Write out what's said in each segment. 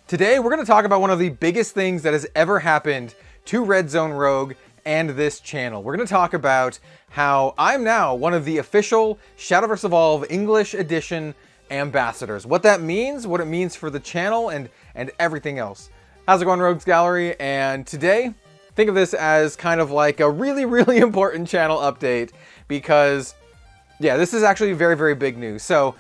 Today, we're going to talk about one of the biggest things that has ever happened to Red Zone Rogue and this channel. We're going to talk about how I'm now one of the official Shadowverse Evolve English Edition ambassadors. What that means, what it means for the channel, and everything else. How's it going, Rogues Gallery? And today, think of this as kind of like a really important channel update because, yeah, this is actually very big news. So,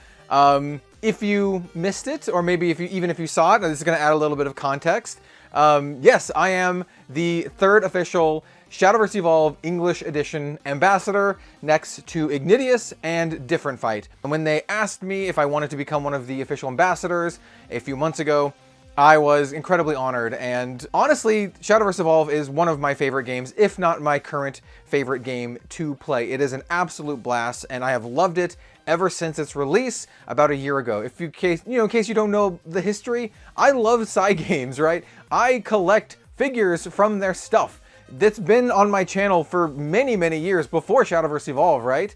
if you missed it, or maybe even if you saw it, this is going to add a little bit of context. Yes, I am the third official Shadowverse Evolve English Edition ambassador next to Ignidius and Different Fight. And when they asked me if I wanted to become one of the official ambassadors a few months ago, I was incredibly honored, and honestly, Shadowverse Evolve is one of my favorite games, if not my current favorite game to play. It is an absolute blast, and I have loved it ever since its release about a year ago. In case you don't know the history, I love Psy games, right? I collect figures from their stuff. That's been on my channel for many years before Shadowverse Evolve, right?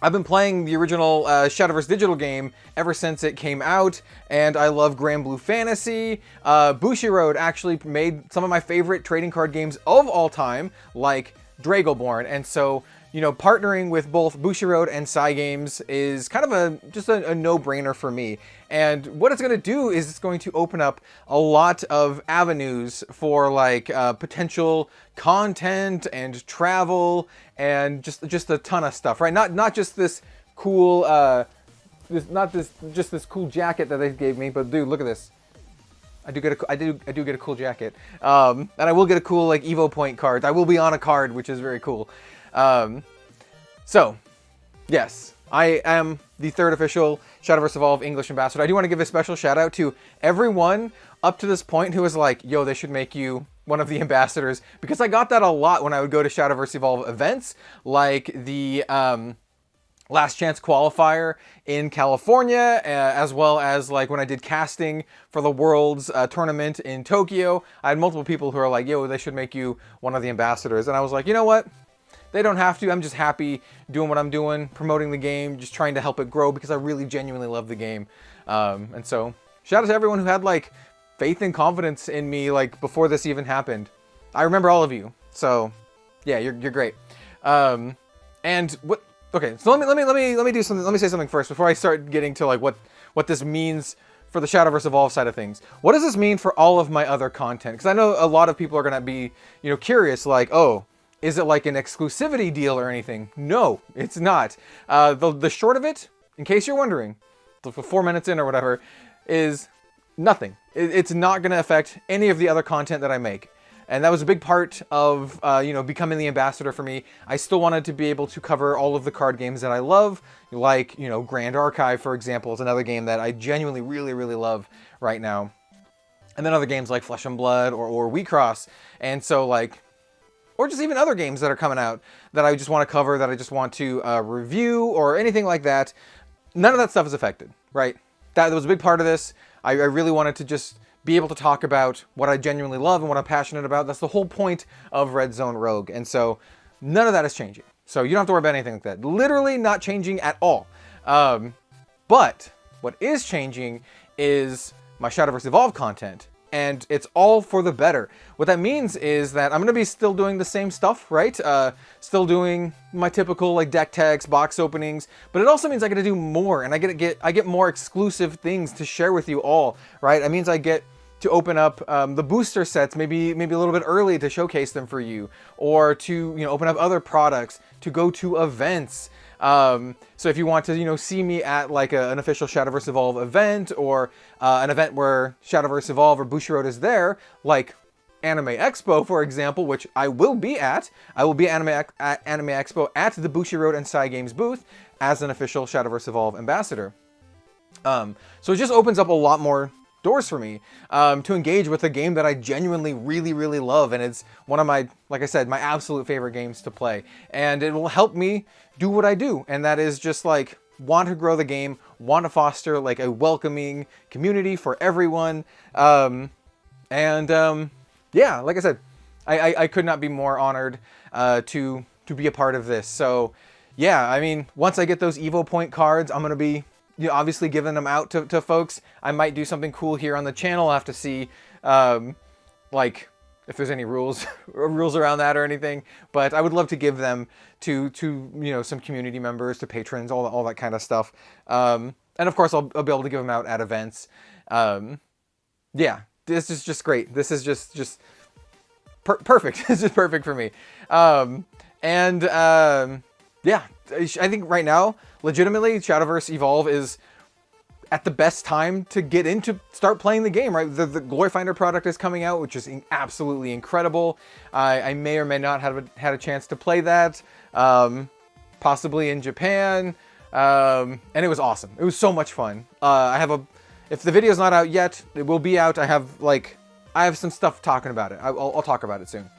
I've been playing the original Shadowverse digital game ever since it came out, and I love Grand Blue Fantasy. Bushiroad actually made some of my favorite trading card games of all time, like Dragoborn, and so, you know, partnering with both Bushiroad and Psy Games is kind of just a no-brainer for me. And what it's going to do is it's going to open up a lot of avenues for like potential content and travel and just a ton of stuff, right? Not just this cool this cool jacket that they gave me, but dude, look at this. I do get a cool jacket, and I will get a cool like Evo point card. I will be on a card, which is very cool. So, yes, I am the third official Shadowverse Evolve English ambassador. I do want to give a special shout out to everyone up to this point who was like, yo, they should make you one of the ambassadors, because I got that a lot when I would go to Shadowverse Evolve events, like the Last Chance Qualifier in California, as well as like when I did casting for the Worlds tournament in Tokyo. I had multiple people who are like, yo, they should make you one of the ambassadors. And I was like, you know what? They don't have to. I'm just happy doing what I'm doing, promoting the game, just trying to help it grow because I really genuinely love the game. And so shout out to everyone who had like faith and confidence in me like before this even happened. I remember all of you. So yeah, you're great. And what? Okay, so let me do something. Let me say something first before I start getting to like what this means for the Shadowverse Evolve side of things. What does this mean for all of my other content? Because I know a lot of people are gonna be, you know, curious, like, oh, is it like an exclusivity deal or anything? No, it's not. The short of it, in case you're wondering, for 4 minutes in or whatever, is nothing. It's not gonna affect any of the other content that I make. And that was a big part of, you know, becoming the ambassador for me. I still wanted to be able to cover all of the card games that I love, like, you know, Grand Archive, for example, is another game that I genuinely really love right now. And then other games like Flesh and Blood or Wheatcross. And so, like, or just even other games that are coming out that I just want to cover, that I just want to review, or anything like that. None of that stuff is affected, right? That was a big part of this. I really wanted to just be able to talk about what I genuinely love and what I'm passionate about. That's the whole point of Red Zone Rogue. And so none of that is changing. So you don't have to worry about anything like that. Literally not changing at all. But what is changing is my Shadowverse Evolve content. And it's all for the better. What that means is that I'm going to be still doing the same stuff, right? Still doing my typical like deck tags, box openings, but it also means I get to do more, and I get more exclusive things to share with you all, right? It means I get to open up the booster sets maybe a little bit early to showcase them for you, or to, you know, open up other products, to go to events. So if you want to, you know, see me at like an official Shadowverse Evolve event, or an event where Shadowverse Evolve or Bushiroad is there, like Anime Expo, for example, which I will be at. I will be at Anime Expo at the Bushiroad and Psy Games booth as an official Shadowverse Evolve ambassador. So it just opens up a lot more doors for me to engage with a game that I genuinely really love, and it's one of my, like I said, my absolute favorite games to play. And it will help me do what I do, and that is just like want to grow the game, want to foster like a welcoming community for everyone. Yeah, like I said, I could not be more honored to be a part of this. So yeah, I mean, once I get those Evo point cards, I'm gonna be you know, obviously giving them out to folks. I might do something cool here on the channel. I'll have to see, like, if there's any rules around that or anything. But I would love to give them to you know, some community members, to patrons, all that kind of stuff. And of course, I'll be able to give them out at events. Yeah, this is just great. This is just perfect. This is perfect for me. Yeah, I think right now, legitimately, Shadowverse Evolve is at the best time to get into start playing the game, right? The Glory Finder product is coming out, which is absolutely incredible. I may or may not have had a chance to play that, possibly in Japan, and it was awesome. It was so much fun. If the video's not out yet, it will be out. I have some stuff talking about it. I'll talk about it soon.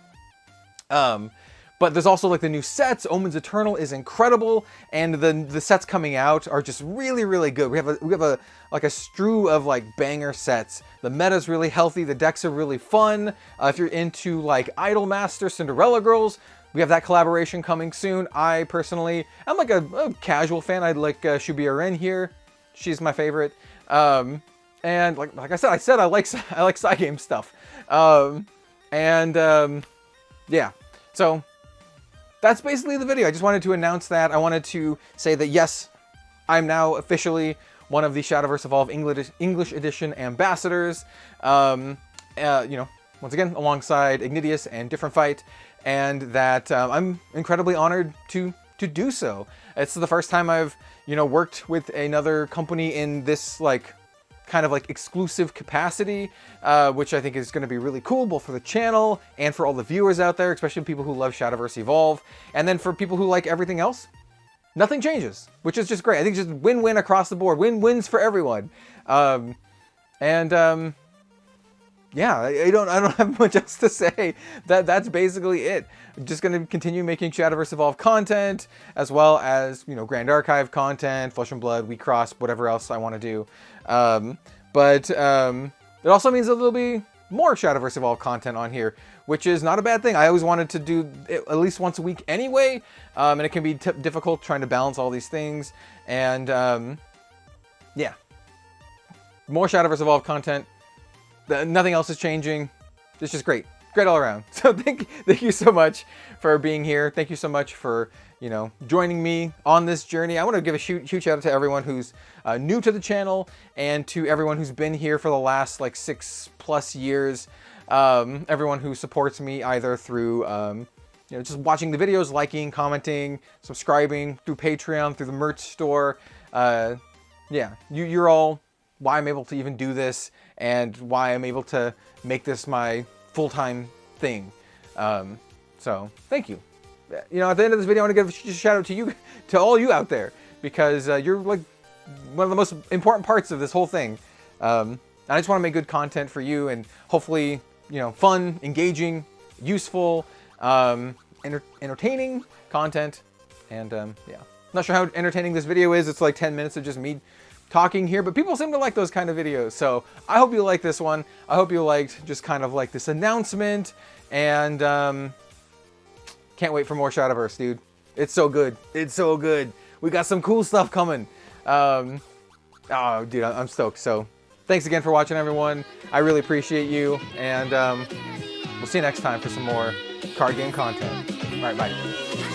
But there's also like the new sets. Omens Eternal is incredible, and the sets coming out are just really, really good. We have a strew of like banger sets. The meta's really healthy. The decks are really fun. If you're into like Idolmaster, Cinderella Girls, we have that collaboration coming soon. I personally, I'm like a casual fan. I'd like Shubia Ren here. She's my favorite. And like I said I like Cygame stuff. Yeah. So that's basically the video. I just wanted to announce that. I wanted to say that yes, I'm now officially one of the Shadowverse Evolve English Edition ambassadors. You know, once again, alongside Ignitius and Different Fight, and that I'm incredibly honored to do so. It's the first time I've, you know, worked with another company in this like kind of like exclusive capacity, which I think is going to be really cool, both for the channel and for all the viewers out there, especially people who love Shadowverse Evolve. And then for people who like everything else, nothing changes, which is just great. I think just win-win across the board, win-wins for everyone. Yeah, I don't have much else to say. That's basically it. I'm just going to continue making Shadowverse Evolve content, as well as, you know, Grand Archive content, Flesh and Blood, We Cross, whatever else I want to do. But it also means that there'll be more Shadowverse Evolve content on here, which is not a bad thing. I always wanted to do it at least once a week anyway, and it can be difficult trying to balance all these things. And yeah, more Shadowverse Evolve content. Nothing else is changing. It's just great. Great all around. So thank you so much for being here. Thank you so much for, you know, joining me on this journey. I want to give a huge shout out to everyone who's new to the channel, and to everyone who's been here for the last like 6+ years. Everyone who supports me either through, you know, just watching the videos, liking, commenting, subscribing, through Patreon, through the merch store. Yeah, you're all why I'm able to even do this, and why I'm able to make this my full-time thing. So thank you. You know, at the end of this video, I want to give a shout out to you, to all you out there, because you're like one of the most important parts of this whole thing. I just want to make good content for you, and hopefully, you know, fun, engaging, useful, entertaining content. And yeah, not sure how entertaining this video is. It's like 10 minutes of just me talking here, but people seem to like those kind of videos. So I hope you like this one. I hope you liked just kind of like this announcement, and can't wait for more Shadowverse, dude. It's so good. It's so good. We got some cool stuff coming. Oh, dude, I'm stoked. So thanks again for watching, everyone. I really appreciate you, and we'll see you next time for some more card game content. All right, bye.